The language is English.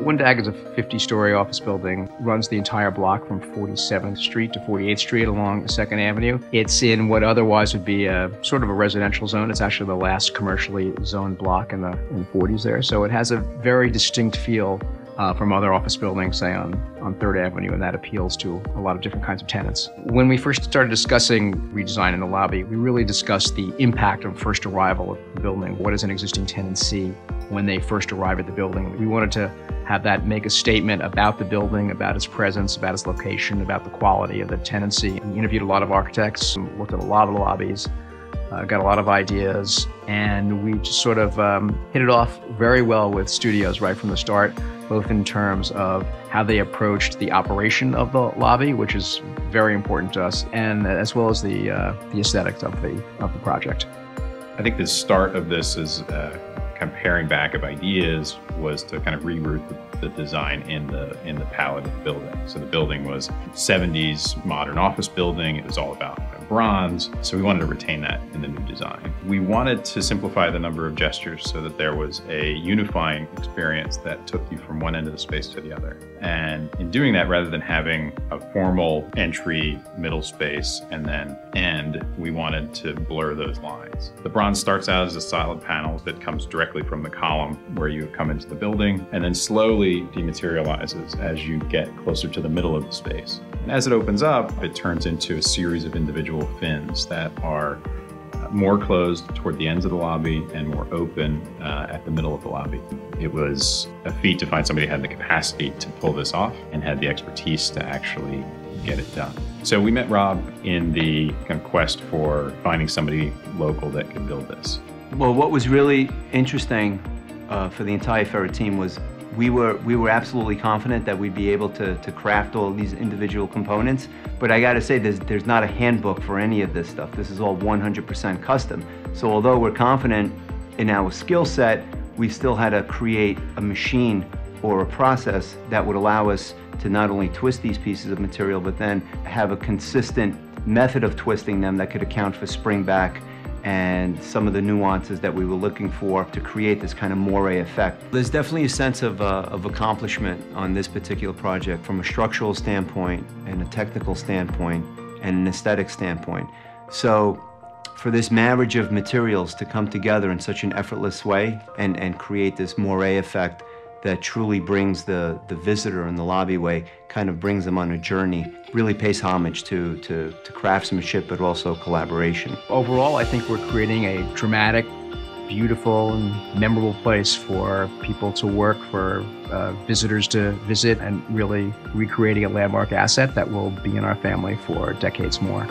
One Dag is a 50-story office building, runs the entire block from 47th Street to 48th Street along 2nd Avenue. It's in what otherwise would be a sort of a residential zone. It's actually the last commercially zoned block in the 40s there. So it has a very distinct feel from other office buildings, say on 3rd Avenue, and that appeals to a lot of different kinds of tenants. When we first started discussing redesign in the lobby, we really discussed the impact of first arrival of the building. What does an existing tenant see when they first arrive at the building? We wanted to have that make a statement about the building, about its presence, about its location, about the quality of the tenancy. We interviewed a lot of architects, looked at a lot of the lobbies, got a lot of ideas, and we just sort of hit it off very well with studios right from the start, both in terms of how they approached the operation of the lobby, which is very important to us, and as well as the aesthetics of the project. I think the start of this is kind of pairing back of ideas was to kind of reroute the design in the palette of the building. So the building was 70s modern office building. It was all about bronze. So we wanted to retain that in the new design. We wanted to simplify the number of gestures so that there was a unifying experience that took you from one end of the space to the other. And in doing that, rather than having a formal entry, middle space, and then end, we wanted to blur those lines. The bronze starts out as a solid panel that comes directly from the column where you come into the building, and then slowly dematerializes as you get closer to the middle of the space. And as it opens up, it turns into a series of individual fins that are more closed toward the ends of the lobby and more open at the middle of the lobby. It was a feat to find somebody who had the capacity to pull this off and had the expertise to actually get it done. So we met Rob in the kind of quest for finding somebody local that could build this. Well, what was really interesting for the entire Ferret team was we were absolutely confident that we'd be able to craft all these individual components, but I gotta say there's not a handbook for any of this stuff. This is all 100% custom. So although we're confident in our skill set, we still had to create a machine or a process that would allow us to not only twist these pieces of material, but then have a consistent method of twisting them that could account for spring back and some of the nuances that we were looking for to create this kind of moire effect. There's definitely a sense of accomplishment on this particular project from a structural standpoint and a technical standpoint and an aesthetic standpoint. So for this marriage of materials to come together in such an effortless way and create this moire effect that truly brings the visitor in the lobby-way, kind of brings them on a journey, really pays homage to craftsmanship, but also collaboration. Overall, I think we're creating a dramatic, beautiful, and memorable place for people to work, for visitors to visit, and really recreating a landmark asset that will be in our family for decades more.